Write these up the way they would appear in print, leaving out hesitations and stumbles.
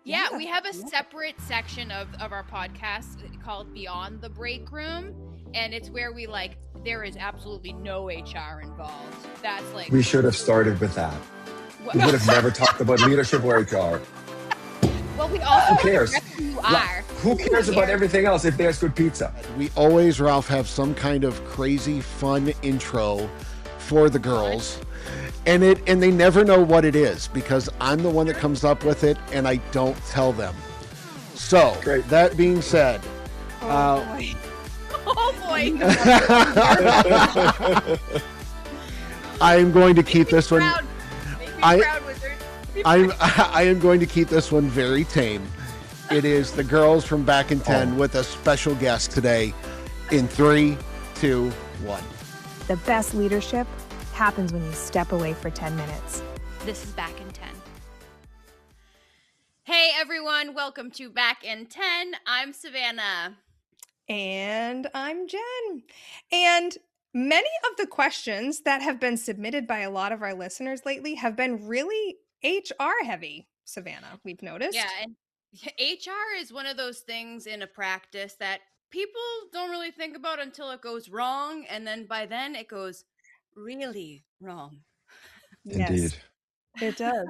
Yeah, we have a separate section of our podcast called Beyond the Break Room, and it's where we there is absolutely no HR involved. That's We should have started with that. We would have never talked about leadership or HR. Well, we also Who cares? who you are. Who cares about everything else if there's good pizza? We always, Ralph, have some kind of crazy fun intro for the girls. And they never know what it is because I'm the one that comes up with it and I don't tell them. So, Great. That being said, Oh boy. I am going to keep this one. Proud, Wizard. I am going to keep this one very tame. It is the girls from Back in 10 with a special guest today in 3, 2, 1. The best leadership happens when you step away for 10 minutes. This is Back in 10. Hey everyone, welcome to Back in 10. I'm Savannah. And I'm Jen. And many of the questions that have been submitted by a lot of our listeners lately have been really HR heavy, Savannah, we've noticed. Yeah, and HR is one of those things in a practice that people don't really think about until it goes wrong, and then by then it goes really wrong. Yes, Indeed. it does.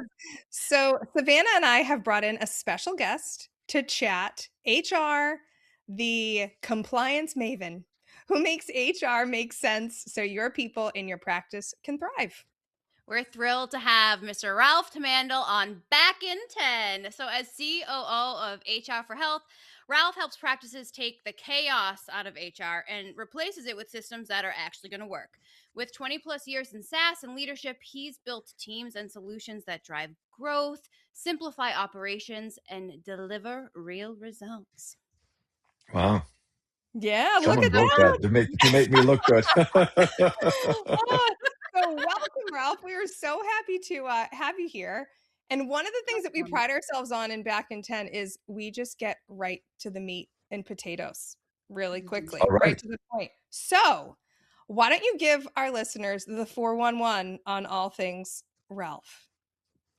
So Savannah and I have brought in a special guest to chat HR, the compliance maven, who makes HR make sense so your people in your practice can thrive. We're thrilled to have Mr. Ralf Tomandl on Back in 10. So as COO of HR for Health, Ralf helps practices take the chaos out of HR and replaces it with systems that are actually going to work. With 20 plus years in SaaS and leadership, he's built teams and solutions that drive growth, simplify operations, and deliver real results. Wow. Yeah, Someone look at wrote that to make me look good. So welcome, Ralf. We are so happy to have you here. And one of the things that we pride ourselves on in Back in 10 is we just get right to the meat and potatoes really quickly, All right. to the point. So why don't you give our listeners the 411 on all things Ralf?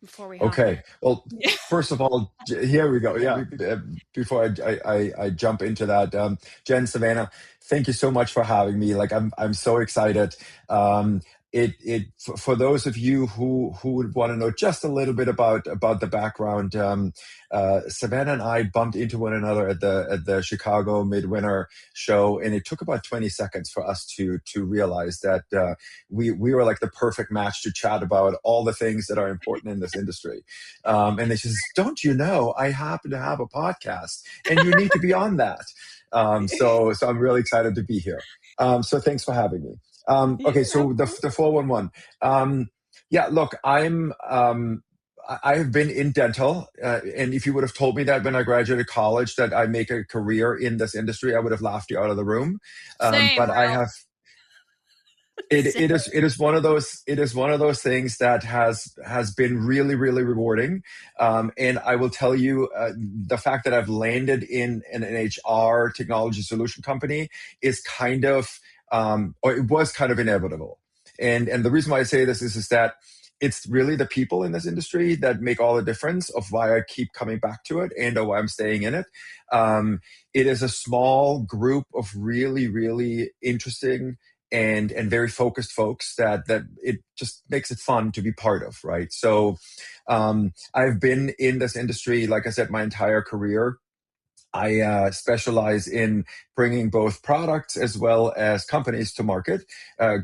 Before we Okay. Well, first of all, here we go. Yeah. Before I jump into that, Jen, Savannah, thank you so much for having me. I'm so excited. For those of you who would want to know just a little bit about the background, Savannah and I bumped into one another at the Chicago Midwinter show, and it took about 20 seconds for us to realize that we were like the perfect match to chat about all the things that are important in this industry. And she says, "Don't you know I happen to have a podcast, and you need to be on that." So I'm really excited to be here. So thanks for having me. Okay, so the 411. Yeah, look, I have been in dental, and if you would have told me that when I graduated college that I make a career in this industry, I would have laughed you out of the room. Same, but Ralph. I have. It is one of those things that has been really, really rewarding. And I will tell you, the fact that I've landed in an HR technology solution company is kind of, or it was kind of inevitable. And the reason why I say this is that it's really the people in this industry that make all the difference of why I keep coming back to it and why I'm staying in it. It is a small group of really, really interesting and very focused folks that it just makes it fun to be part of, right? So I've been in this industry, like I said, my entire career. I specialize in bringing both products as well as companies to market,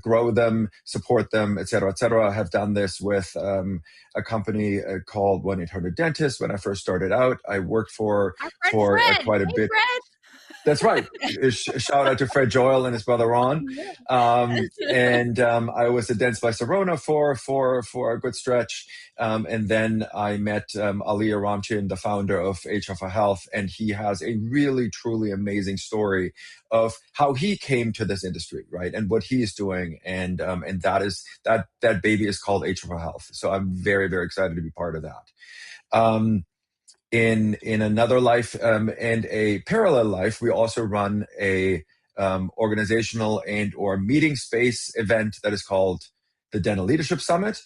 grow them, support them, et cetera, et cetera. I have done this with a company called 1-800-DENTIST. When I first started out, I worked for quite a bit. Fred. That's right. Shout out to Fred Joyle and his brother Ron. And I was at Dentist by Sirona for a good stretch. And then I met Ali Aramchin, the founder of HR for Health, and he has a really, truly amazing story of how he came to this industry, right? And what he is doing. And that baby is called HR for Health. So I'm very, very excited to be part of that. In another life and a parallel life, we also run a organizational and or meeting space event that is called the Dental Leadership Summit.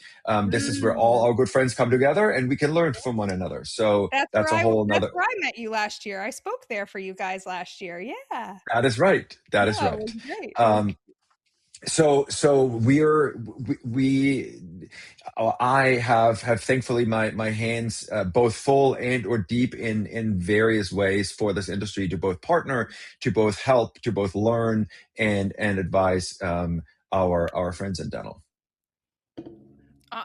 This is where all Mm. our good friends come together and we can learn from one another. So that's a whole That's another. where I met you last year. I spoke there for you guys last year. Yeah. That is right. That is Yeah, it right. was great. It was Um, so I have thankfully my hands both full and or deep in various ways for this industry to both partner, to both help, to both learn and advise our friends in dental.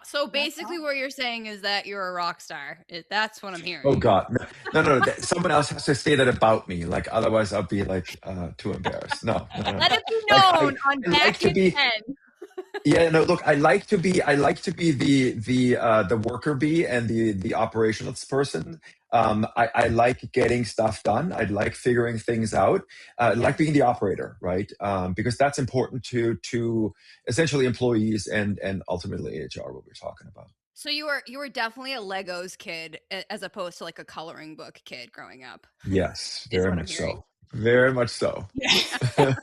So basically, what you're saying is that you're a rock star. That's what I'm Oh hearing. God, no. Someone else has to say that about me. Like otherwise, I'll be like too embarrassed. No. Let it be Like known on I like Back to in be. 10. Yeah, no, look, I like to be the worker bee and the operational person. I like getting stuff done. I like figuring things out. I like being the operator, right? Because that's important to essentially employees and ultimately HR, what we're talking about. So you were definitely a Legos kid as opposed to like a coloring book kid growing up, Yes, is very what I'm much hearing. so. Very much so. Yeah. I'm like,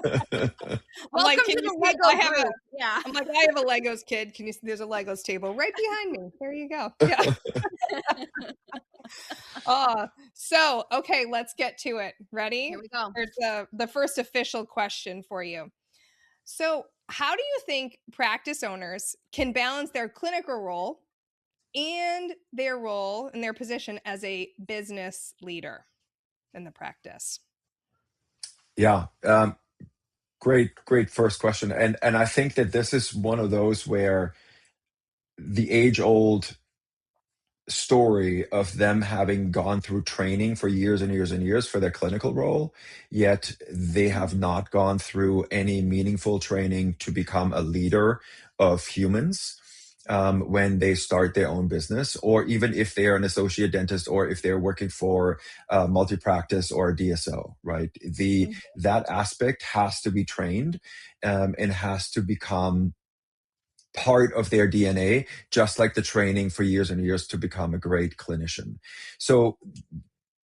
Welcome can to you the see? Lego group. Yeah. I'm like, I have a Legos kid. Can you see? There's a Legos table right behind me. There you go. Yeah. So okay, let's get to it. Ready? Here we go. Here's the first official question for you. So, how do you think practice owners can balance their clinical role and their role and their position as a business leader in the practice? Yeah. Great first question. And I think that this is one of those where the age old story of them having gone through training for years and years and years for their clinical role, yet they have not gone through any meaningful training to become a leader of humans when they start their own business, or even if they're an associate dentist or if they're working for multi-practice or a DSO, right? That aspect has to be trained and has to become part of their DNA, just like the training for years and years to become a great clinician. So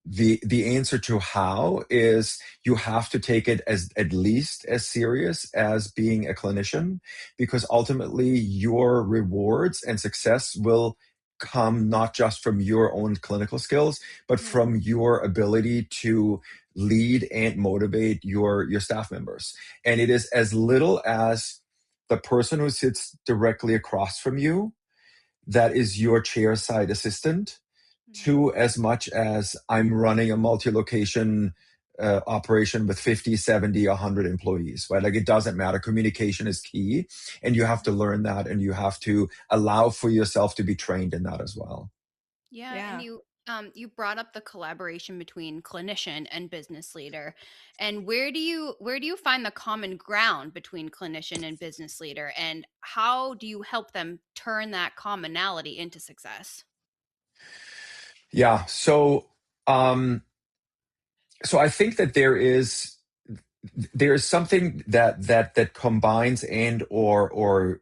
the answer to how is you have to take it as at least as serious as being a clinician, because ultimately your rewards and success will come not just from your own clinical skills, but from your ability to lead and motivate your staff members. And it is as little as the person who sits directly across from you that is your chairside assistant, to as much as I'm running a multi-location operation with 50, 70, 100 employees, right? Like it doesn't matter. Communication is key, and you have to learn that, and you have to allow for yourself to be trained in that as well. Yeah, and Yeah. you brought up the collaboration between clinician and business leader. And where do you find the common ground between clinician and business leader, and how do you help them turn that commonality into success? Yeah. Um, so I think that there is something that combines and or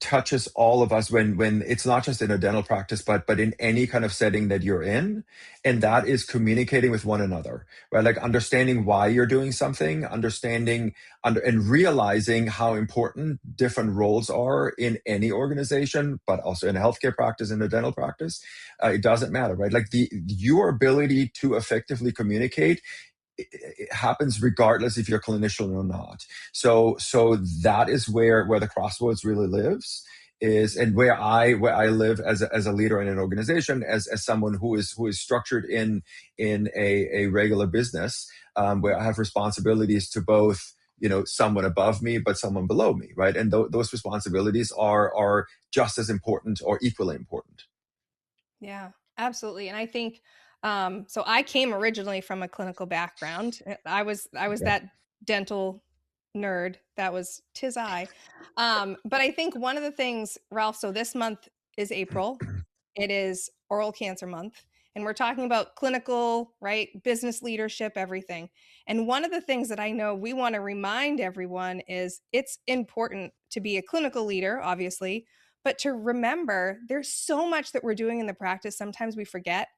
touches all of us when it's not just in a dental practice but in any kind of setting that you're in, and that is communicating with one another, right? Like understanding why you're doing something, and realizing how important different roles are in any organization, but also in a healthcare practice, in a dental practice. It doesn't matter, right? Like your ability to effectively communicate, it happens regardless if you're a clinician or not. So that is where the crossroads really lives, is, and where I live as a leader in an organization, as someone who is structured in a regular business, where I have responsibilities to both, someone above me but someone below me, right? And those responsibilities are just as important or equally important. Yeah, absolutely. And I think so I came originally from a clinical background. I was Yeah. that dental nerd. That was tis I. But I think one of the things, Ralph, so this month is April. It is oral cancer month. And we're talking about clinical, right? Business leadership, everything. And one of the things that I know we want to remind everyone is it's important to be a clinical leader, obviously, but to remember there's so much that we're doing in the practice. Sometimes we forget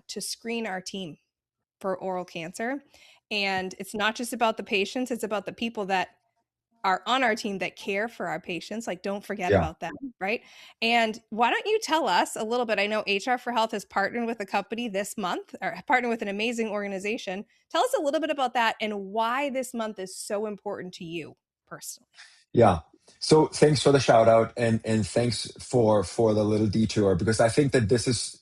to screen our team for oral cancer. And it's not just about the patients, it's about the people that are on our team that care for our patients. Like, don't forget Yeah. about them, right? And why don't you tell us a little bit? I know HR for Health has partnered with a company this month, or partnered with an amazing organization. Tell us a little bit about that and why this month is so important to you personally. Yeah. So thanks for the shout out, and thanks for the little detour, because I think that this is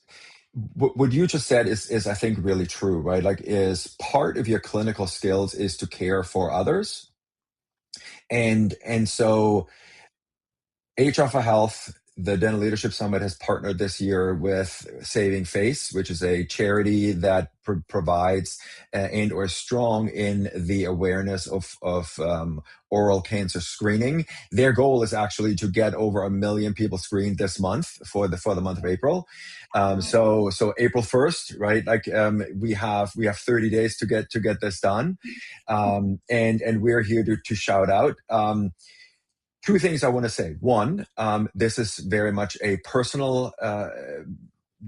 what you just said is I think really true, right? Like, is part of your clinical skills is to care for others, and so HR for Health, the Dental Leadership Summit, has partnered this year with Saving Face, which is a charity that provides and or is strong in the awareness of oral cancer screening. Their goal is actually to get over 1 million people screened this month for the month of April. So April 1st, right? Like, we have 30 days to get this done, and we're here to shout out. Two things I want to say. One, this is very much a personal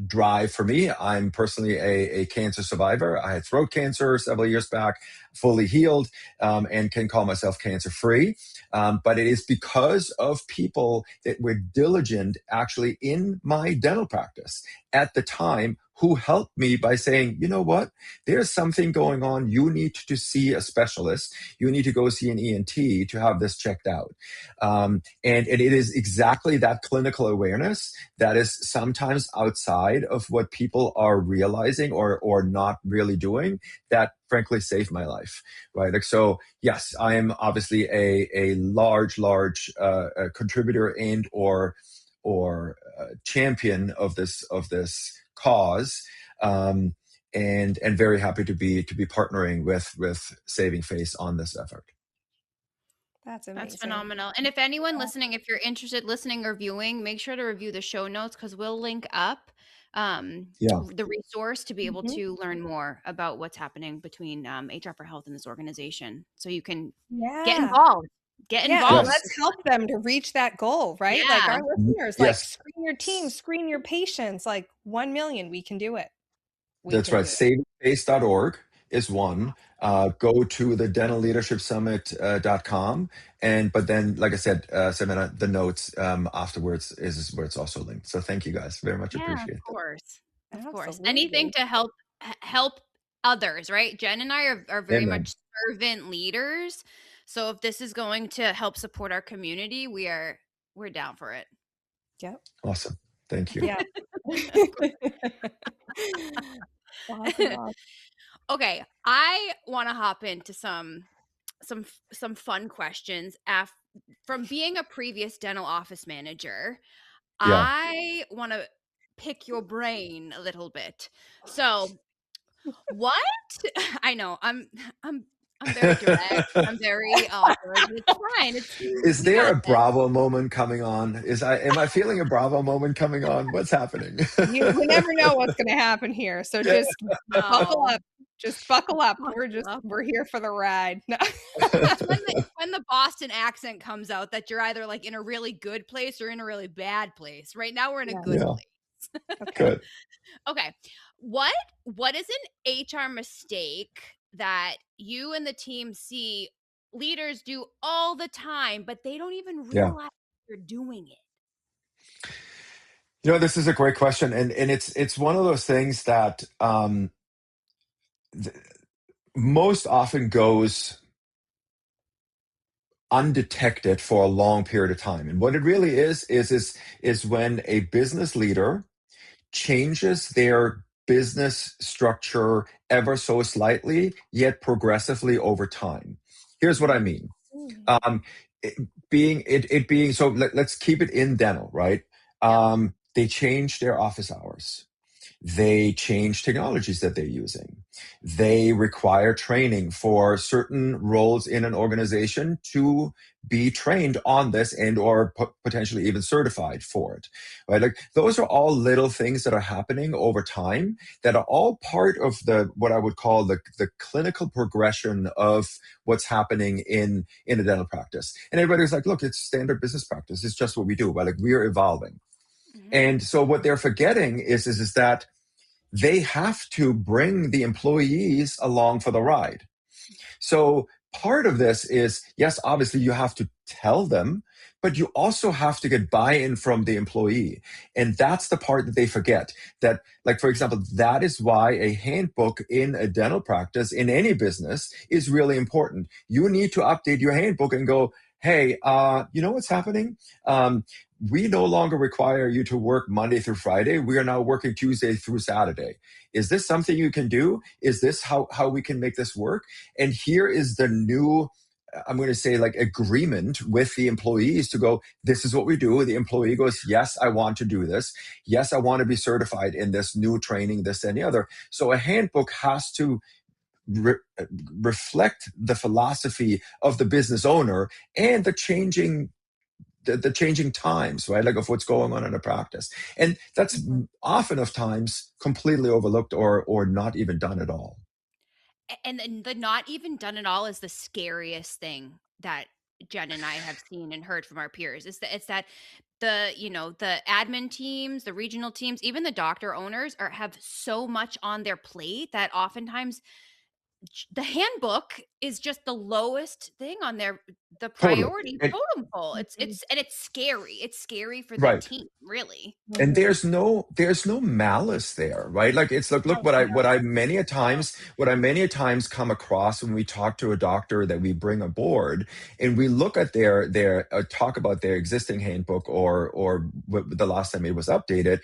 drive for me. I'm personally a cancer survivor. I had throat cancer several years back, fully healed, and can call myself cancer free. But it is because of people that were diligent actually in my dental practice at the time, who helped me by saying, you know what, there's something going on. You need to see a specialist. You need to go see an ENT to have this checked out. And it is exactly that clinical awareness that is sometimes outside of what people are realizing or not really doing, that frankly saved my life, right? Like, so yes, I am obviously a large contributor and or champion of this cause, and very happy to be partnering with Saving Face on this effort. That's amazing. That's phenomenal. And if anyone listening, if you're interested listening or viewing, make sure to review the show notes, because we'll link up the resource to be able to learn more about what's happening between HR for Health and this organization. So you can get involved. Get involved. Let's help them to reach that goal, right? Like our listeners, like, screen your team, screen your patients, like 1 million, we can do it. That's right. Savingface.org is one. Go to the dentalleadershipsummit.com. But then, like I said, Savannah, the notes afterwards is where it's also linked. So thank you guys very much. Appreciate it. Of course. Anything to help others, right? Jen and I are very much servant leaders. So if this is going to help support our community, we're down for it. Yep. Awesome. Thank you. Yeah. Awesome. Okay, I want to hop into some fun questions. From being a previous dental office manager, I want to pick your brain a little bit. So, what? I know I'm very direct. I'm very awkward. It's fine. Is there a Bravo moment coming on? Am I feeling a Bravo moment coming on? What's happening? You never know what's going to happen here. So just buckle up. Just buckle up. We're here for the ride. No. It's when the Boston accent comes out that you're either like in a really good place or in a really bad place. Right now we're in a good place. Good. Okay. What is an HR mistake that you and the team see leaders do all the time, but they don't even realize they're doing it? You know, this is a great question, and it's one of those things that most often goes undetected for a long period of time. And what it really is when a business leader changes their business structure ever so slightly, yet progressively over time. Here's what I mean. So let's keep it in dental, right? They change their office hours. They change technologies that they're using. They require training for certain roles in an organization to be trained on this and or potentially even certified for it, right? Like, those are all little things that are happening over time that are all part of what I would call the clinical progression of what's happening in a dental practice. And everybody's like, look, it's standard business practice. It's just what we do, but like, we're evolving. And so what they're forgetting is that they have to bring the employees along for the ride. So part of this is, yes, obviously you have to tell them, but you also have to get buy-in from the employee. And that's the part that they forget. That, like, for example, that is why a handbook in a dental practice, in any business, is really important. You need to update your handbook and go, hey, you know what's happening? We no longer require you to work Monday through Friday. We are now working Tuesday through Saturday. Is this something you can do? Is this how we can make this work? And here is the new, I'm going to say, like, agreement with the employees to go, this is what we do. The employee goes, yes, I want to do this. Yes, I want to be certified in this new training, this and the other. So a handbook has to reflect the philosophy of the business owner and the changing times, right? Like, of what's going on in a practice. And that's often of times completely overlooked or not even done at all. And then the not even done at all is the scariest thing that Jen and I have seen and heard from our peers. It's that the admin teams, the regional teams, even the doctor owners have so much on their plate that oftentimes the handbook is just the lowest thing on the Totally. priority And totem pole. It's scary. It's scary for the right. team, really. And there's no malice there, right? Like, it's like, look, what I many a times come across when we talk to a doctor that we bring aboard, and we look at their talk about their existing handbook or the last time it was updated,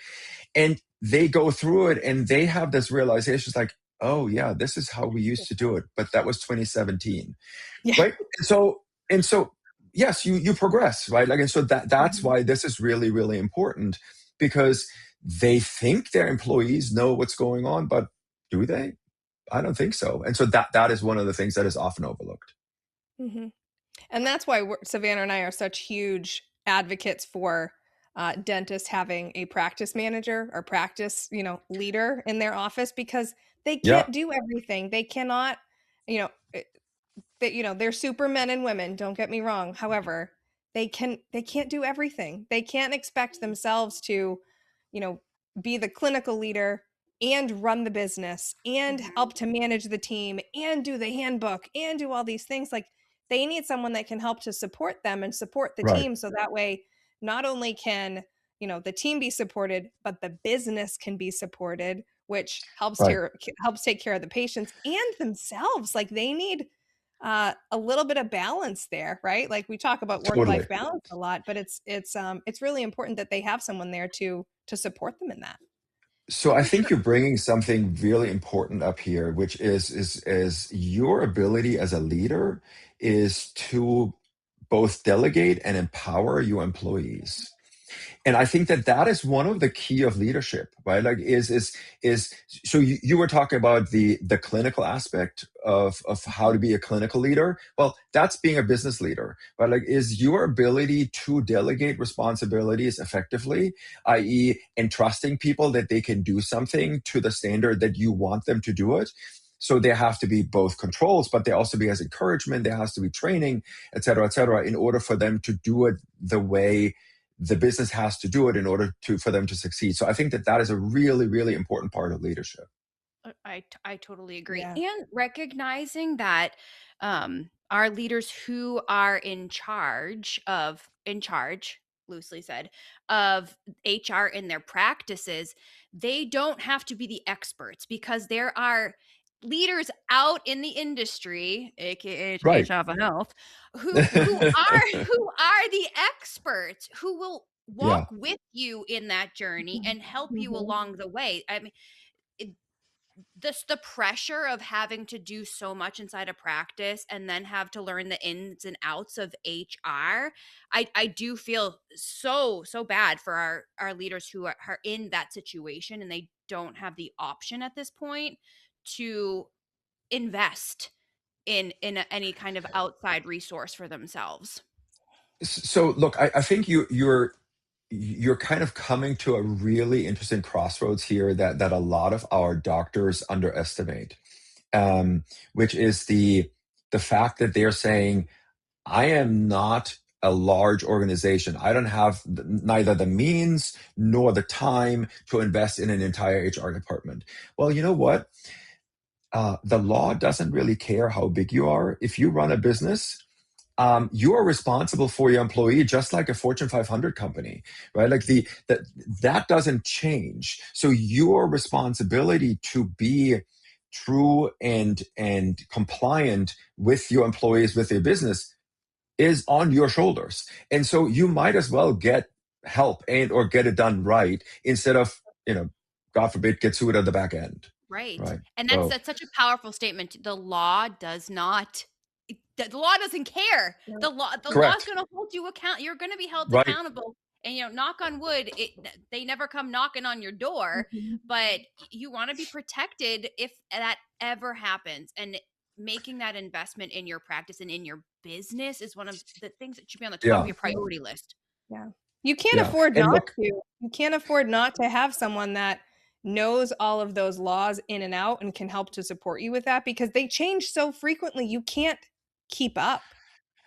and they go through it and they have this realization, it's like, oh yeah, this is how we used to do it, but that was 2017, Yeah. right? And so yes, you progress, right? Like, and so that's why this is really, really important, because they think their employees know what's going on, but do they? I don't think so. And so that is one of the things that is often overlooked. Mm-hmm. And that's why Savannah and I are such huge advocates for dentists having a practice manager or practice, leader in their office, because they Yeah, can't do everything. They cannot, you know, they're supermen and women, don't get me wrong. However, they can't do everything. They can't expect themselves to, you know, be the clinical leader and run the business and help to manage the team and do the handbook and do all these things. Like, they need someone that can help to support them and support the right, team, so that way not only can, the team be supported, but the business can be supported, which helps right. take care of the patients and themselves. Like, they need a little bit of balance there, right? Like, we talk about Totally. work-life balance a lot, but it's really important that they have someone there to support them in that. So Oh, I for think sure. you're bringing something really important up here, which is your ability as a leader is to both delegate and empower your employees. And I think that is one of the key of leadership, right? Like, is so you were talking about the clinical aspect of how to be a clinical leader. Well, that's being a business leader, right? Like, is your ability to delegate responsibilities effectively, i.e., entrusting people that they can do something to the standard that you want them to do it. So there have to be both controls, but there also be as encouragement, there has to be training, et cetera, in order for them to do it the way the business has to do it in order for them to succeed. So I think that is a really, really important part of leadership. I totally agree. Yeah. And recognizing that our leaders who are in charge, loosely said, of HR in their practices, they don't have to be the experts, because there are leaders out in the industry, aka Right. HR for health, who are the experts, who will walk Yeah. with you in that journey and help you Mhm. along the way. I mean, the pressure of having to do so much inside a practice and then have to learn the ins and outs of HR, I do feel so bad for our leaders who are in that situation, and they don't have the option at this point to invest any kind of outside resource for themselves. So look, I think you're kind of coming to a really interesting crossroads here that a lot of our doctors underestimate, which is the fact that they're saying, I am not a large organization. I don't have neither the means nor the time to invest in an entire HR department. Well, you know what? the law doesn't really care how big you are. If you run a business, you are responsible for your employee just like a Fortune 500 company, right? Like that doesn't change. So your responsibility to be true and compliant with your employees, with your business, is on your shoulders. And so you might as well get help and or get it done right instead of, God forbid, get sued at the back end. Right. Right. And So that's such a powerful statement. The law doesn't care. The law is correct. going to hold you account. You're going to be held Right. accountable. And knock on wood, they never come knocking on your door, but you want to be protected if that ever happens. And making that investment in your practice and in your business is one of the things that should be on the top of your priority list. Yeah. You can't afford And not to. You can't afford not to have someone that knows all of those laws in and out and can help to support you with that, because they change so frequently. You can't keep up.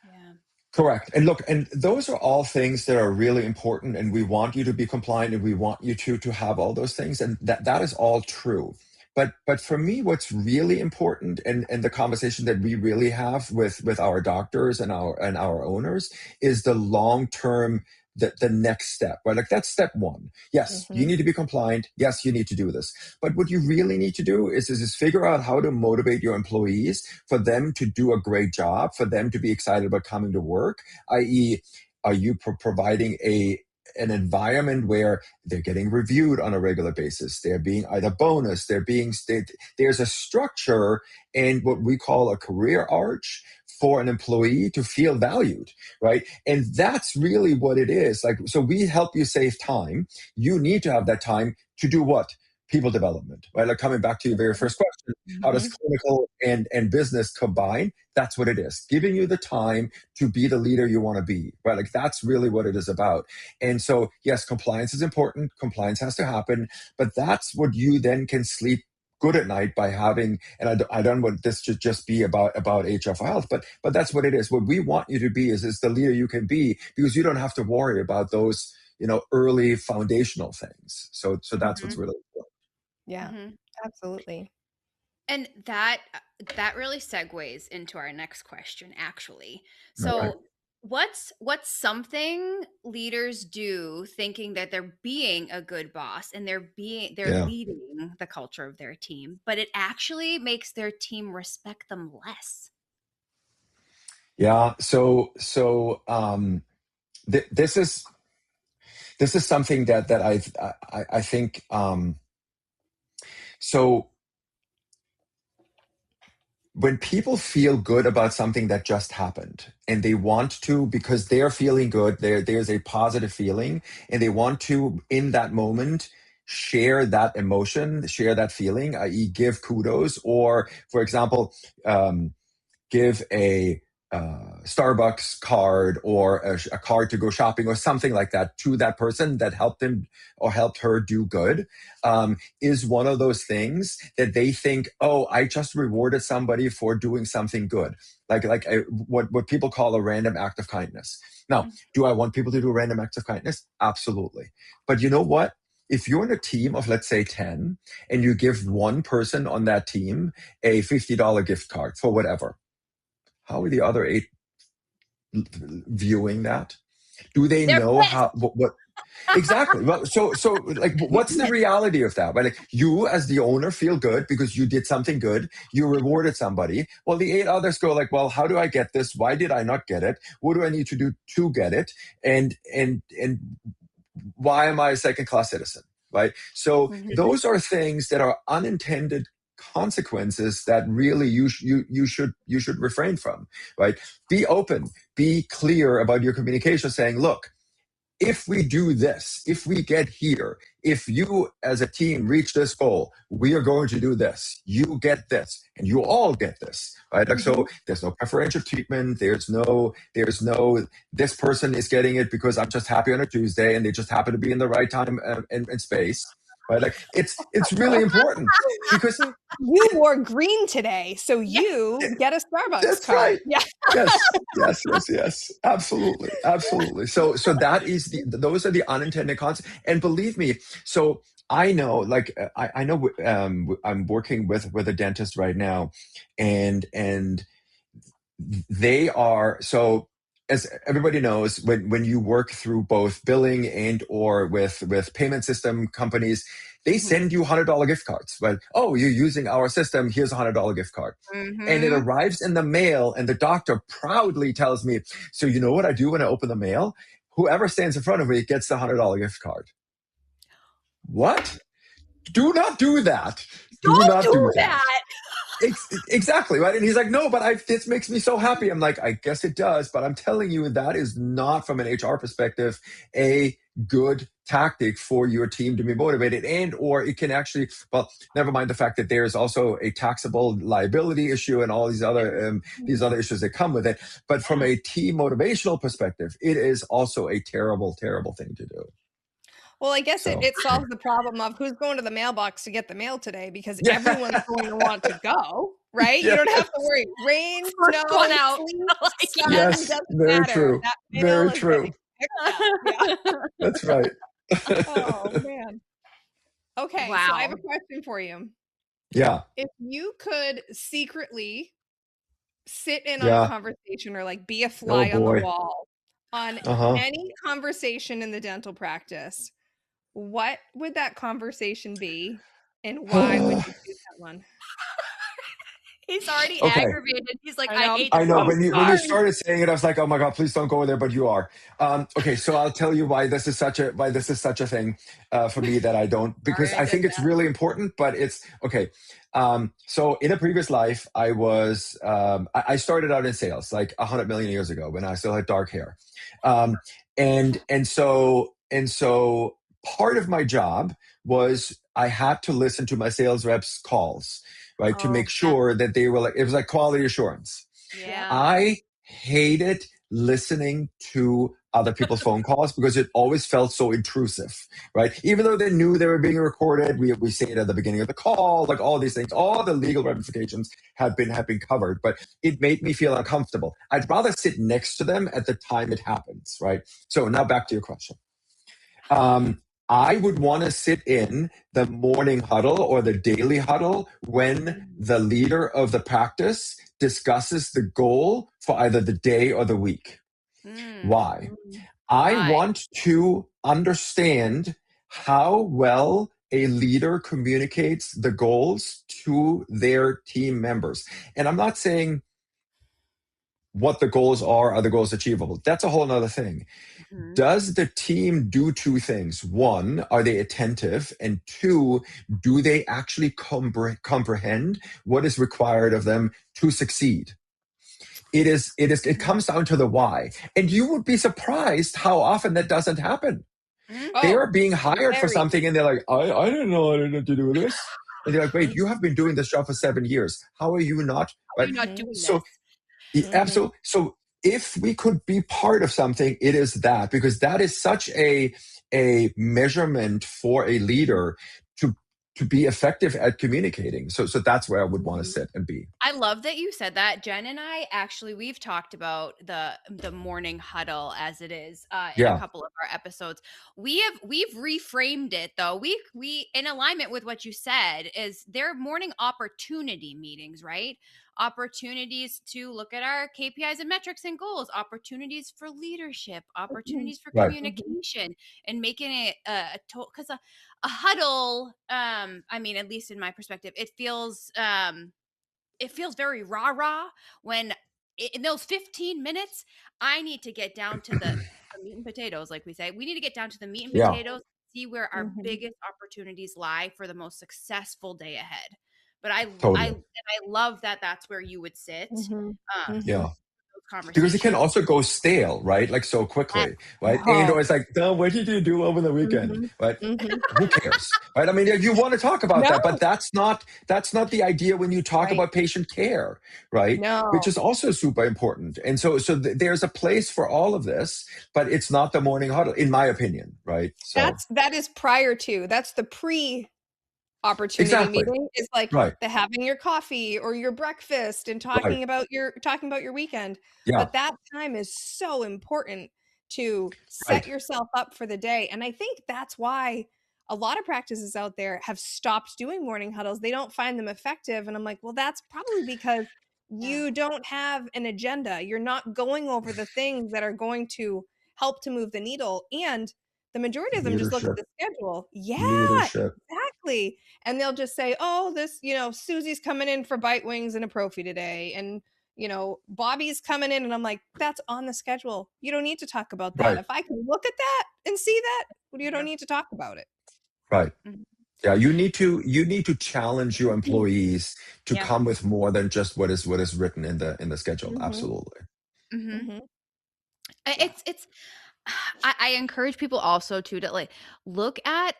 Yeah. Correct. And look, and those are all things that are really important, and we want you to be compliant, and we want you to have all those things, and that is all true. But for me, what's really important, and the conversation that we really have with our doctors and our owners, is the long term, the next step, right? Like that's step one. Yes, you need to be compliant. Yes, you need to do this. But what you really need to do is figure out how to motivate your employees for them to do a great job, for them to be excited about coming to work, i.e., are you providing an environment where they're getting reviewed on a regular basis, they're being either bonus, there's a structure and what we call a career arch for an employee to feel valued, right? And that's really what it is. Like, so we help you save time. You need to have that time to do what? People development, right? Like coming back to your very first question, how does clinical and business combine? That's what it is. Giving you the time to be the leader you want to be, right? Like that's really what it is about. And so, yes, compliance is important. Compliance has to happen, but that's what you then can sleep good at night by having, and I don't want this to just be about HR for health, but that's what it is. What we want you to be is the leader you can be, because you don't have to worry about those, early foundational things. So that's what's really important. Yeah, absolutely. And that really segues into our next question, actually. So what's something leaders do thinking that they're being a good boss and they're leading the culture of their team, but it actually makes their team respect them less? Yeah. So this is something that I think, so when people feel good about something that just happened and they want to, because they're feeling good, there's a positive feeling, and they want to, in that moment, share that emotion, share that feeling, i.e. give kudos, or, for example, give a Starbucks card or a card to go shopping or something like that to that person that helped him or helped her do good, is one of those things that they think, oh, I just rewarded somebody for doing something good. Like what people call a random act of kindness. Now, do I want people to do random acts of kindness? Absolutely. But you know what? If you're in a team of, let's say, 10, and you give one person on that team a $50 gift card for whatever, how are the other 8 viewing that? Do they know how, what exactly? Well, so like, what's the reality of that? Right? Like, you as the owner feel good because you did something good. You rewarded somebody. Well, the 8 others go like, well, how do I get this? Why did I not get it? What do I need to do to get it? And why am I a second-class citizen? Right? So those are things that are unintended consequences that really you should refrain from, right? Be open, be clear about your communication, saying, look, if we do this, if we get here, if you as a team reach this goal, we are going to do this. You get this, and you all get this, right? Like, so there's no preferential treatment. There's no, this person is getting it because I'm just happy on a Tuesday and they just happen to be in the right time and space. Right? Like, it's really important because you wore green today, so you get a Starbucks that's card. right. Yeah. Yes. Absolutely. So that is those are the unintended consequences. And believe me, so I know, like I know, I'm working with a dentist right now, and they are so, as everybody knows, when you work through both billing and or with payment system companies, they Mhm. send you $100 gift cards, right? Oh, you're using our system, here's a $100 gift card. And it Mhm. arrives in the mail, and the doctor proudly tells me, so you know what I do when I open the mail? Whoever stands in front of me gets the $100 gift card. What? Do not do that. Do Don't not do do that. that. Exactly, right. And he's like, no, but this makes me so happy. I'm like, I guess it does, but I'm telling you, that is not, from an HR perspective, a good tactic for your team to be motivated. And or it can actually, well, never mind the fact that there's also a taxable liability issue and all these other issues that come with it. But from a team motivational perspective, it is also a terrible, terrible thing to do. Well, I guess So it solves the problem of who's going to the mailbox to get the mail today, because yeah. everyone's going to want to go, right? You Yeah. don't have to worry. Rain, First one snow, out. sleet, I like it. sun, Yes, doesn't very matter. true. That mail Very is getting true. picked up. Yeah. That's right. Oh man. Okay, so I have a Wow. question for you. Yeah. If you could secretly sit in on a Yeah. conversation, or like be a Oh fly on the boy. wall on Uh-huh. any conversation in the dental practice, what would that conversation be, and why would you choose that one? He's already Okay. aggravated. He's like, I I know, I'm hate I this. know so when you sorry. started saying it, I was like, oh my God, please don't go there, but you are. Okay, so I'll tell you why this is such a thing for me, that I don't, because Sorry I I did think it's that. really important, but it's okay. So in a previous life, I started out in sales like 100 million years ago when I still had dark hair. Um, and so part of my job was I had to listen to my sales reps calls, right? To Oh, make yeah. sure that they were like, it was like quality assurance. Yeah. I hated listening to other people's phone calls because it always felt so intrusive, right? Even though they knew they were being recorded, we say it at the beginning of the call, like all these things, all the legal ramifications have been covered, but it made me feel uncomfortable. I'd rather sit next to them at the time it happens, right? So now back to your question. Um, I would want to sit in the morning huddle or the daily huddle when the leader of the practice discusses the goal for either the day or the week. Mm. Why? I Why? want to understand how well a leader communicates the goals to their team members. And I'm not saying what the goals are the goals achievable. That's a whole other thing. Mhm. Does the team do two things? One, are they attentive? And two, do they actually comprehend what is required of them to succeed? It comes down to the why. And you would be surprised how often that doesn't happen. Mhm. They Oh, are being hired for very. something and they're like, I didn't know I didn't to do this. And they're like, wait, Mhm. you have been doing this job for 7 years. How are you not? How are Right. you not Mhm. doing So this? Mhm. absolutely. So if we could be part of something, it is that, because that is such a measurement for a leader to to be effective at communicating. So that's where I would want to Mhm. sit and be. I love that you said that. Jen and I actually we've talked about the morning huddle as it is in a Yeah, couple of our episodes. We've reframed it though. We in alignment with what you said is they're morning opportunity meetings, right? Opportunities to look at our KPIs and metrics and goals, opportunities for leadership, Mhm. opportunities for right. Mhm. communication, and making it because a huddle, I mean, at least in my perspective, it feels very rah-rah when in those 15 minutes I need to get down to the meat and potatoes, like we say. We need to get down to the meat and Yeah, potatoes, see where our Mhm. biggest opportunities lie for the most successful day ahead. But totally. I love that that's where you would sit Mhm. Yeah. Mhm. those Because it can conversations. also go stale, right? Like so Yes. quickly, right? And or Oh. it's like, oh, what did you do over the weekend? Mhm. Right? Mhm. Who cares? Right? I mean, you want to talk about No. that, but that's not the idea when you talk Right. about patient care, right? Which No. is also super important. And there's a place for all of this, but it's not the morning huddle, in my opinion, right? So That is prior to. That's the opportunity exactly, meeting, is like right, the having your coffee or your breakfast and right, talking about your weekend. yeah, But that time is so important to set right, yourself up for the day. And I think that's why a lot of practices out there have stopped doing morning huddles. They don't find them effective. And I'm like, well, that's probably because you don't have an agenda. You're not going over the things that are going to help to move the needle. And the majority of them just look at Leadership. the schedule. Yeah, Leadership. exactly. And they'll just say, oh, this, Susie's coming in for bite wings and a prophy today. And, Bobby's coming in. And I'm like, that's on the schedule. You don't need to talk about that. Right. If I can look at that and see that, you don't need to talk about it. Right. Mhm. Yeah, you need to challenge your employees to Yeah. come with more than just what is written in the schedule. Mhm. Absolutely. Mhm. Yeah. It's I encourage people also to like look at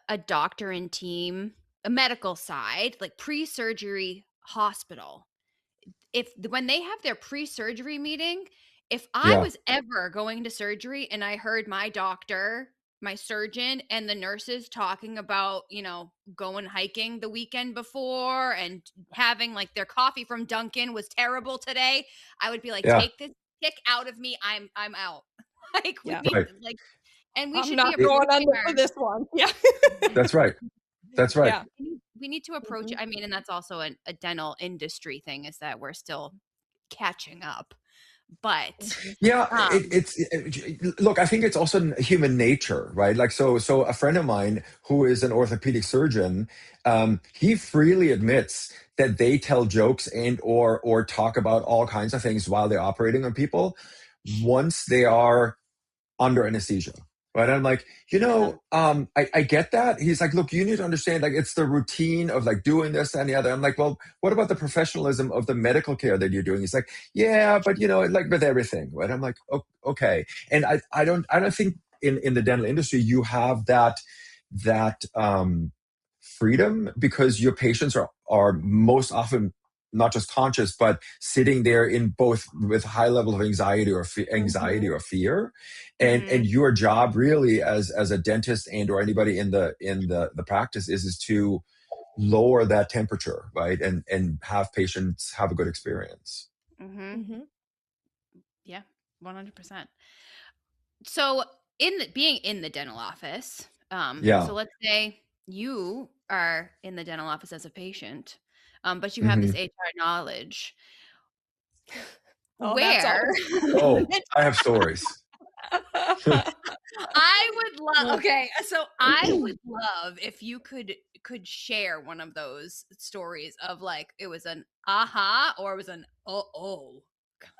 a doctor and team, a medical side, like pre-surgery hospital. When they have their pre-surgery meeting, if I Yeah. was ever going to surgery and I heard my doctor, my surgeon, and the nurses talking about, going hiking the weekend before and having like their coffee from Dunkin' was terrible today, I would be like, Yeah. take this kick out of me. I'm out. Like we Yeah. need Right. like, and we I'm should not be going approaching under for this one. Yeah. That's right. That's right. Yeah. we need to approach it. Mhm. I mean, and that's also a dental industry thing, is that we're still catching up. But Mhm. Yeah, um look, I think it's also human nature, right? Like, so a friend of mine who is an orthopedic surgeon, he freely admits that they tell jokes and or talk about all kinds of things while they're operating on people once they are under anesthesia. Right. And I'm like, I get that. He's like, look, you need to understand, like, it's the routine of like doing this and the other. I'm like, well, what about the professionalism of the medical care that you're doing? He's like, yeah, but like with everything. Right. I'm like, okay. And I don't think in the dental industry, you have that freedom, because your patients are most often not just conscious, but sitting there in both with high level of anxiety or fear, and mhm, your job really as a dentist and or anybody in the practice is to lower that temperature, right, and have patients have a good experience. mhm. Mhm. Yeah, 100%. So being in the dental office, so Yeah. let's say you are in the dental office as a patient, but you have this Hmm. HR knowledge. Oh, that's Where always Oh, I have stories. I would love, okay, so I would love if you could share one of those stories of like it was an aha or it was an oh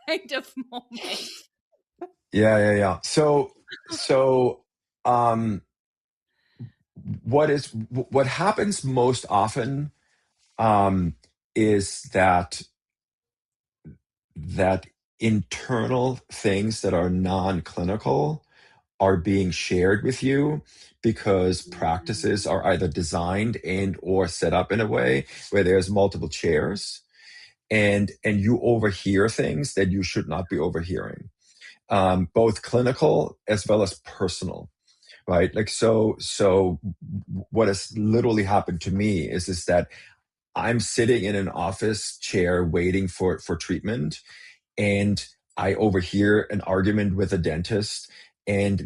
kind of moment. Yeah. So um what happens most often, um is that internal things that are non-clinical are being shared with you, because practices are either designed and or set up in a way where there's multiple chairs, and you overhear things that you should not be overhearing, both clinical as well as personal, right? Like, so what has literally happened to me is that I'm sitting in an office chair waiting for treatment, and I overhear an argument with a dentist and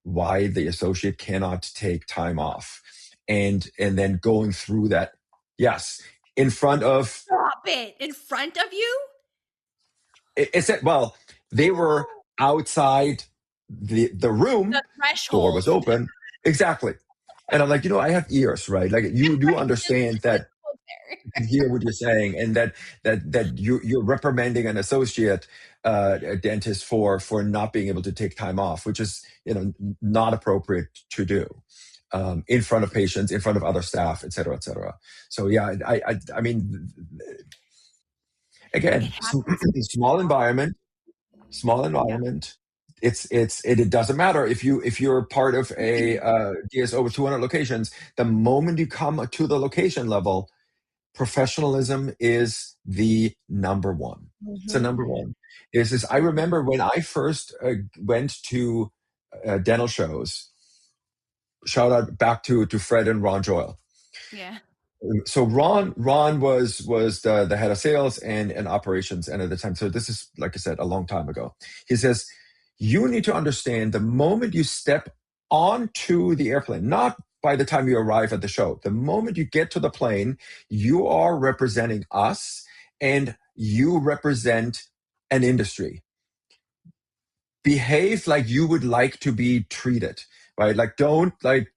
why the associate cannot take time off. And then going through that, yes, in front of Stop it in front of you. it said, well, they were Oh, outside the the room, door was threshold. open. Exactly. And I'm like, I have ears, right? Like, you do Right, just understand let's that go there. I can hear what you're saying, and that you're reprimanding an associate a dentist for not being able to take time off, which is not appropriate to do, in front of patients, in front of other staff, et cetera, et cetera. So yeah, I mean, It again, happens. small environment, small Yeah. environment. It doesn't matter if you're part of a DSO with 200 locations. The moment you come to the location level, professionalism is the number one. It's the Mhm. number one. I remember when I first went to dental shows. Shout out back to Fred and Ron Joyle. Yeah. So Ron was the head of sales and operations, and at the time, so this is, like I said, a long time ago. He says, you need to understand, the moment you step onto the airplane, not by the time you arrive at the show. The moment you get to the plane, you are representing us and you represent an industry. Behave like you would like to be treated, right? Like, don't like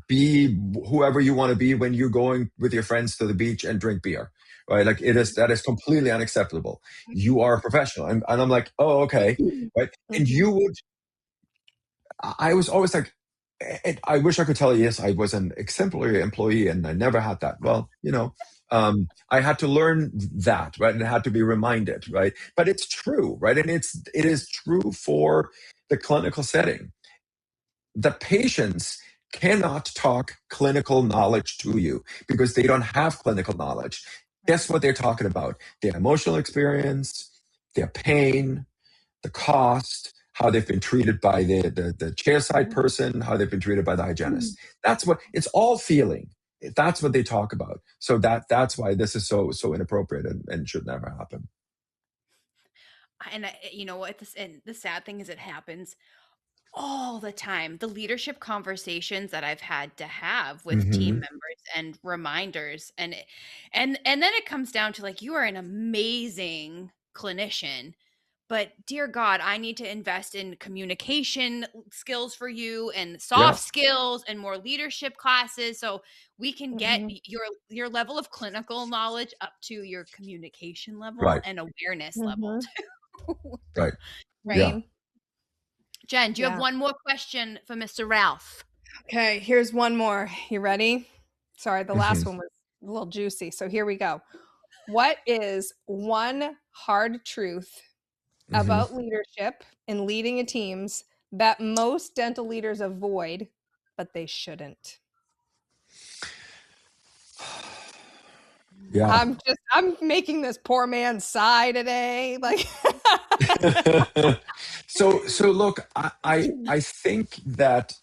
be whoever you want to be when you're going with your friends to the beach and drink beer, right? Like that is completely unacceptable. You are a professional. And I'm like, oh, okay. Right. And you would, I was always like, I wish I could tell you, yes, I was an exemplary employee and I never had that. Well, I had to learn that, right? And I had to be reminded, right? But it's true, right? And it is true for the clinical setting. The patients cannot talk clinical knowledge to you because they don't have clinical knowledge. Guess what they're talking about? Their emotional experience, their pain, the cost, how they've been treated by the chairside person, how they've been treated by the hygienist. That's what it's all feeling. That's what they talk about. So that's why this is so inappropriate and should never happen. And you know what? And the sad thing is, it happens all the time. The leadership conversations that I've had to have with team members and reminders, and then it comes down to like, you are an amazing clinician, but dear God, I need to invest in communication skills for you and soft skills and more leadership classes so we can get your level of clinical knowledge up to your communication level and awareness level too. Right. Yeah. Jen, do you have one more question for Mr. Ralf? Okay, here's one more. You ready? Sorry, the last one was a little juicy. So here we go. What is one hard truth about leadership and leading a teams that most dental leaders avoid, but they shouldn't? Yeah. I'm making this poor man sigh today. Like so look, I think that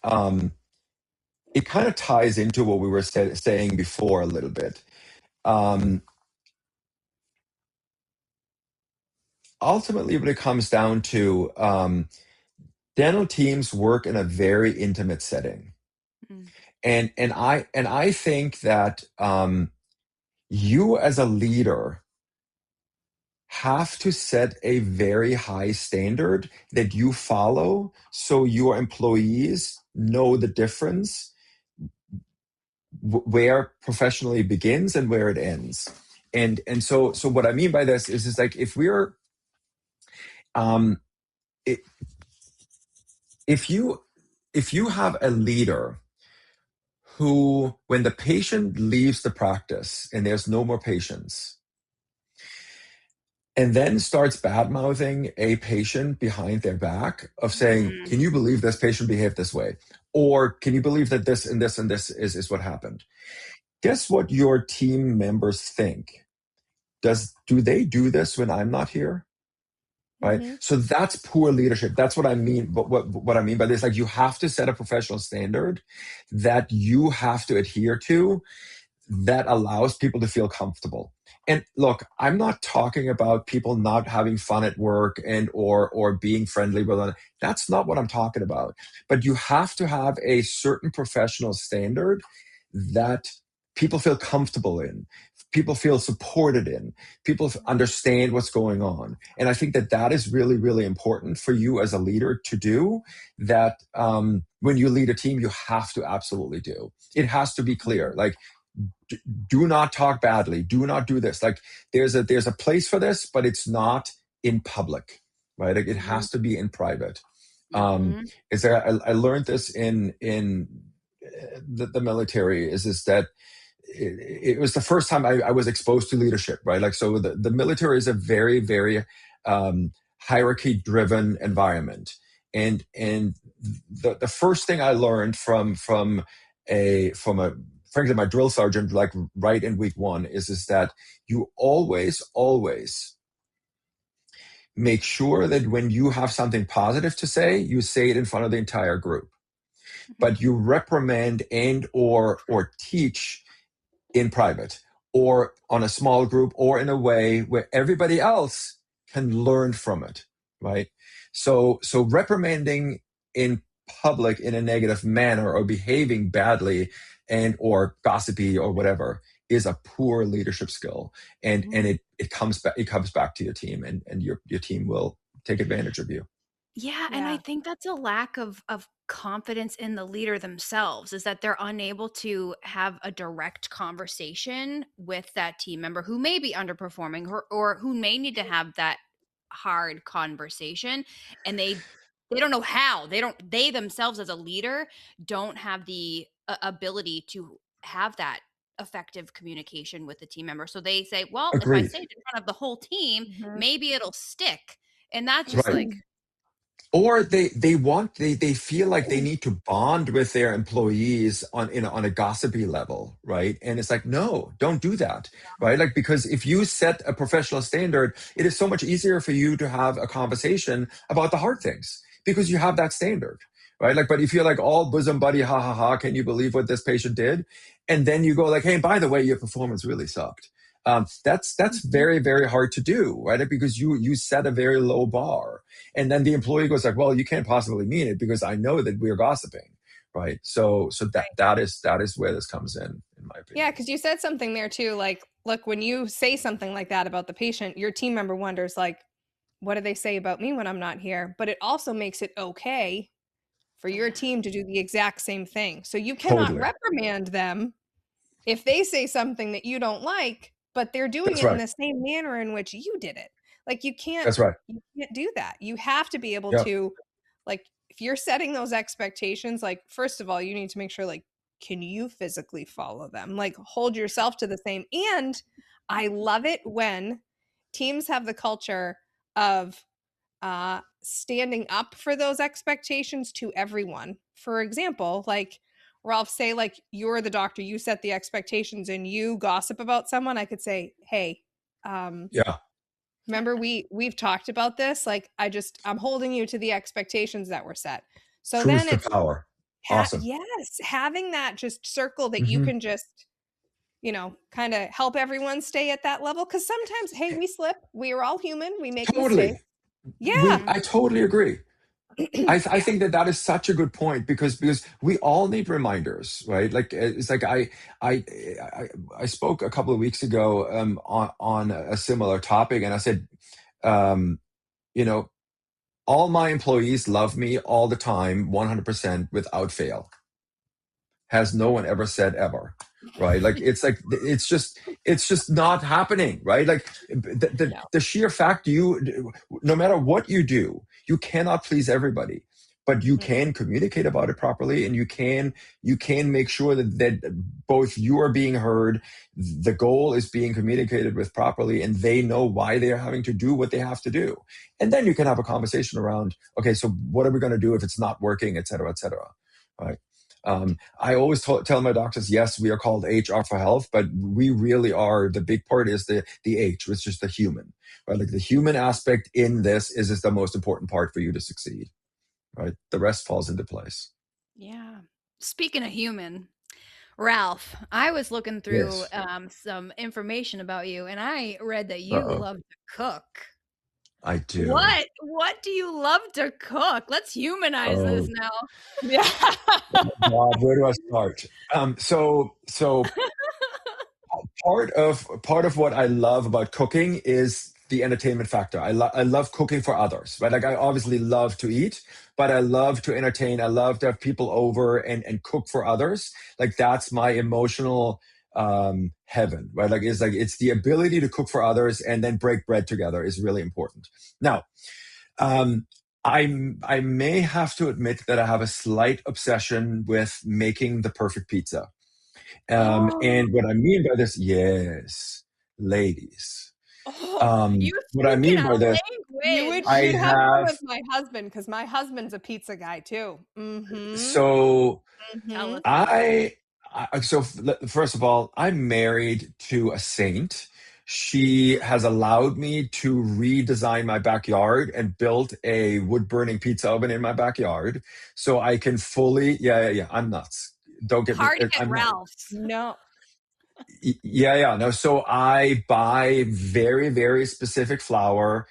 it kind of ties into what we were saying before a little bit. Ultimately, when it comes down to dental teams work in a very intimate setting. And I think that you as a leader have to set a very high standard that you follow so your employees know the difference where professionally begins and where it ends. And so what I mean by this is like, if we're if you have a leader who, when the patient leaves the practice and there's no more patients, and then starts bad-mouthing a patient behind their back of saying, can you believe this patient behaved this way? Or can you believe that this and this and this is what happened? Guess what your team members think? Do they do this when I'm not here? Right. So that's poor leadership. That's what I mean. But what I mean by this, like, you have to set a professional standard that you have to adhere to that allows people to feel comfortable. And look, I'm not talking about people not having fun at work and or being friendly with them. That's not what I'm talking about. But you have to have a certain professional standard that people feel comfortable in, people feel supported in, people understand what's going on. And I think that is really, really important for you as a leader to do, that when you lead a team, you have to absolutely do. It has to be clear. Like, do not talk badly. Do not do this. Like, there's a place for this, but it's not in public, right? Like, it has to be in private. I learned this in the military, is that it was the first time I was exposed to leadership, right? Like, so the military is a very, very hierarchy-driven environment. And the first thing I learned from frankly, my drill sergeant, like right in week one, is that you always make sure that when you have something positive to say, you say it in front of the entire group. But you reprimand and or teach in private, or on a small group, or in a way where everybody else can learn from it, right? So reprimanding in public in a negative manner or behaving badly and or gossipy or whatever is a poor leadership skill. And it comes back to your team, and your team will take advantage of you. Yeah, and I Yeah. think that's a lack of confidence in the leader themselves, is that they're unable to have a direct conversation with that team member who may be underperforming, or who may need to have that hard conversation, and they don't know how. They themselves as a leader don't have the ability to have that effective communication with the team member. So they say, "Well, if I Agreed. say it in front of the whole team, Mhm. maybe it'll stick." And that's just Right. like, Or they feel like they need to bond with their employees on a gossipy level, right? And it's like, no, don't do that, right? Like, because if you set a professional standard, it is so much easier for you to have a conversation about the hard things because you have that standard, right? Like, but if you're like all bosom buddy, ha ha ha, can you believe what this patient did? And then you go like, hey, by the way, your performance really sucked. That's Mhm. very, very hard to do, right? Because you set a very low bar, and then the employee goes like, well, you can't possibly mean it because I know that we're gossiping, right? So that is where this comes in my Yeah, opinion. because you said something there too. Like, look, when you say something like that about the patient, your team member wonders, like, what do they say about me when I'm not here? But it also makes it okay for your team to do the exact same thing. So you cannot Totally. reprimand them if they say something that you don't like, but they're doing That's it in right. the same manner in which you did it. Like That's right. you can't do that. You have to be able Yeah. to, like, if you're setting those expectations, like, first of all, you need to make sure, like, can you physically follow them? Like, hold yourself to the same. And I love it when teams have the culture of standing up for those expectations to everyone. For example, like, Ralph, say like you're the doctor, you set the expectations and you gossip about someone, I could say, hey, um, Yeah. remember we've talked about this. Like, I'm holding you to the expectations that were set. So then Truth to it's power. Awesome. yes, having that just circle that you Hmm. can just, kind of help everyone stay at that level. Cause sometimes, hey, we slip. We are all human. We make mistakes. Totally. Yeah. mhm. I totally agree. I think that is such a good point because we all need reminders, right? Like it's like I I spoke a couple of weeks ago on a similar topic, and I said, um, you know, all my employees love me all the time, 100% without fail. Has no one ever said ever, right? Like it's just not happening, right? Like No. the sheer fact no matter what you do, you cannot please everybody, but you Mm-mm. can communicate about it properly, and you can make sure that both you are being heard, the goal is being communicated with properly, and they know why they are having to do what they have to do. And then you can have a conversation around, okay, so what are we going to do if it's not working, et cetera, et cetera, right? I always tell my doctors, yes, we are called HR for health, but we really are. The big part is the H, which is the human, right? Like the human aspect in this is the most important part for you to succeed, right? The rest falls into place. Yeah. Speaking of human, Ralph, I was looking through Yes. some information about you, and I read that you Uh-oh. love to cook. I do. What do you love to cook? Let's humanize this Oh now. Yeah. God, where do I start? So part of what I love about cooking is the entertainment factor. I love cooking for others, right? Like I obviously love to eat, but I love to entertain. I love to have people over and cook for others. Like that's my emotional heaven, right? It's the ability to cook for others and then break bread together is really important. Now, um, I may have to admit that I have a slight obsession with making the perfect pizza. Oh, And what I mean by this, yes, ladies. you What I speaking mean a by this, I You'd have fun have with my husband because my husband's a pizza guy too. Mm-hmm. so tell Mm-hmm. us more. first of all, I'm married to a saint. She has allowed me to redesign my backyard and built a wood burning pizza oven in my backyard, so I can fully. Yeah, yeah, yeah. I'm nuts. Don't get me. Party at I'm not. Ralph's. No. Yeah, yeah. No, so I buy very, very specific flour,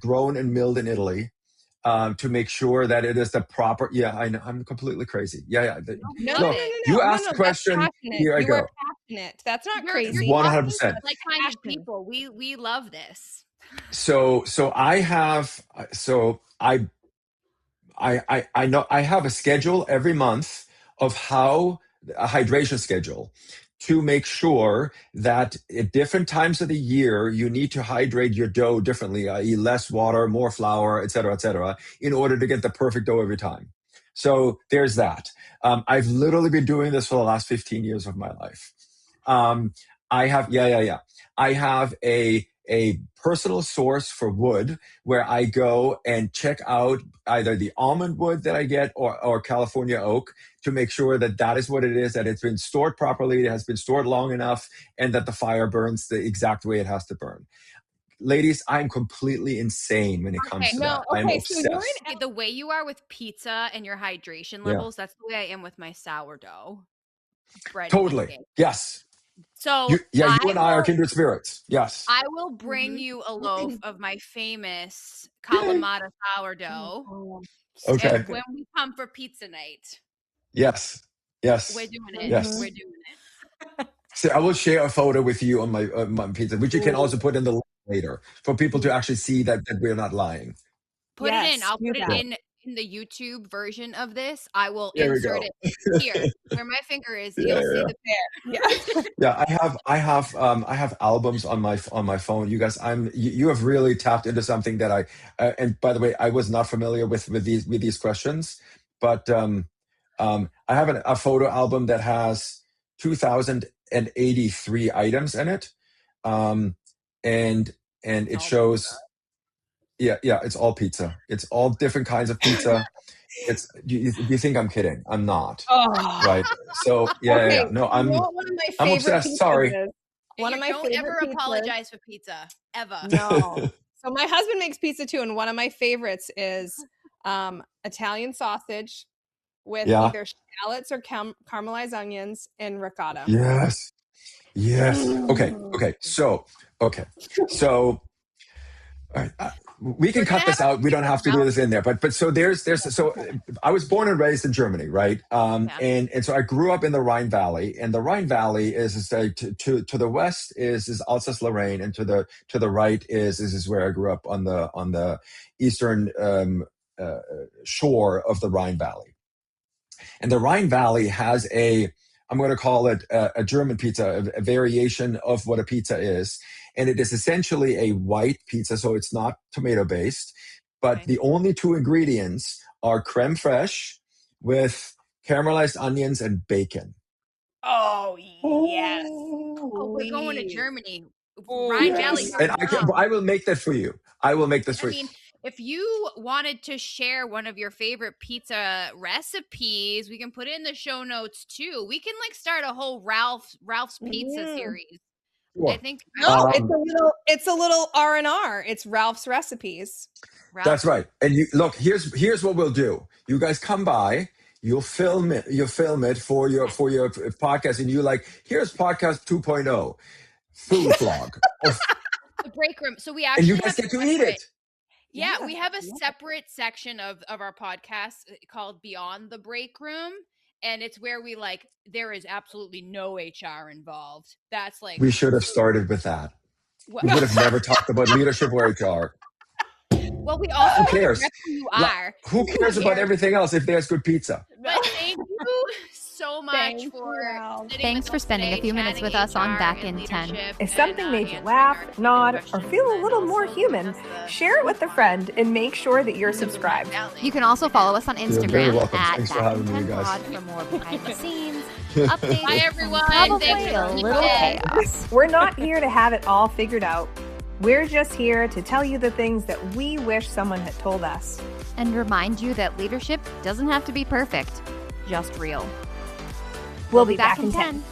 grown and milled in Italy. to make sure that it is the proper. Yeah, I know, I'm completely crazy. Yeah. No, You asked a question. That's passionate. Here I You go. are passionate. That's not You're crazy. 100%. like minded people. We love this. So I have I know I have a schedule every month of how a hydration schedule to make sure that at different times of the year you need to hydrate your dough differently, i.e. less water, more flour, et cetera, in order to get the perfect dough every time. So there's that. I've literally been doing this for the last 15 years of my life. I have I have a personal source for wood where I go and check out either the almond wood that I get or California oak to make sure that that is what it is, that it's been stored properly, it has been stored long enough, and that the fire burns the exact way it has to burn. Ladies, I'm completely insane when it comes to that. I'm obsessed. So the way you are with pizza and your hydration levels, that's the way I am with my sourdough bread. Totally. Yes. So you and I are kindred spirits. Yes. I will bring you a loaf of my famous Kalamata sourdough. Okay. When we come for pizza night. Yes. We're doing it. Yes. We're doing it. So I will share a photo with you on my pizza, which you can also put in the link later for people to actually see that we're not lying. Put it in. I'll put it in the YouTube version of this. I will insert it here where my finger is. You'll see the pair. Yeah, I have albums on my phone. You guys, you have really tapped into something that I and by the way, I was not familiar with these questions, but I have a photo album that has 2,083 items in it, and it shows. Yeah, it's all pizza. It's all different kinds of pizza. It's you think I'm kidding? I'm not. Right. So yeah. No, I'm obsessed. Sorry. One of my favorite don't ever pizzas. Apologize for pizza ever. No. So my husband makes pizza too, and one of my favorites is Italian sausage with either shallots or caramelized onions and ricotta. Yes. Okay. So all right, we can cut this out. We don't have to do this in there. But so so I was born and raised in Germany, right? And so I grew up in the Rhine Valley, and the Rhine Valley is to the west is Alsace-Lorraine, and to the right is where I grew up on the eastern shore of the Rhine Valley. And the Rhine Valley has I'm going to call it a German pizza, a variation of what a pizza is. And it is essentially a white pizza, so it's not tomato-based. But the only two ingredients are creme fraiche with caramelized onions and bacon. Oh, yes. We're going to Germany. Rhine Valley. And I will make that for you. I will make this for you. If you wanted to share one of your favorite pizza recipes, we can put it in the show notes too. We can start a whole Ralph's pizza series. Sure. I think it's a little R&R. It's Ralph's recipes. That's right. And you look, here's what we'll do. You guys come by, you'll film it for your podcast, and you here's podcast 2.0 food vlog. The break room. So we actually and you guys get to eat it. Yeah, we have a separate section of our podcast called Beyond the Break Room. And it's where we there is absolutely no HR involved. That's we should have started with that. We would have never talked about leadership or HR. Well, we also who cares? Who you are. Who cares about everything else if there's good pizza? But thank you so much Thanks for spending a few minutes with us on Back in 10. If something made you laugh, nod, or feel a little more human, share it with a friend and make sure that you're subscribed. You can also follow us on Instagram very welcome. at Thanks for Back having in me, 10 guys. Pod for more behind the scenes, updates, Bye, everyone. probably Thanks for a listening. little chaos. We're not here to have it all figured out. We're just here to tell you the things that we wish someone had told us. And remind you that leadership doesn't have to be perfect, just real. We'll be back in 10.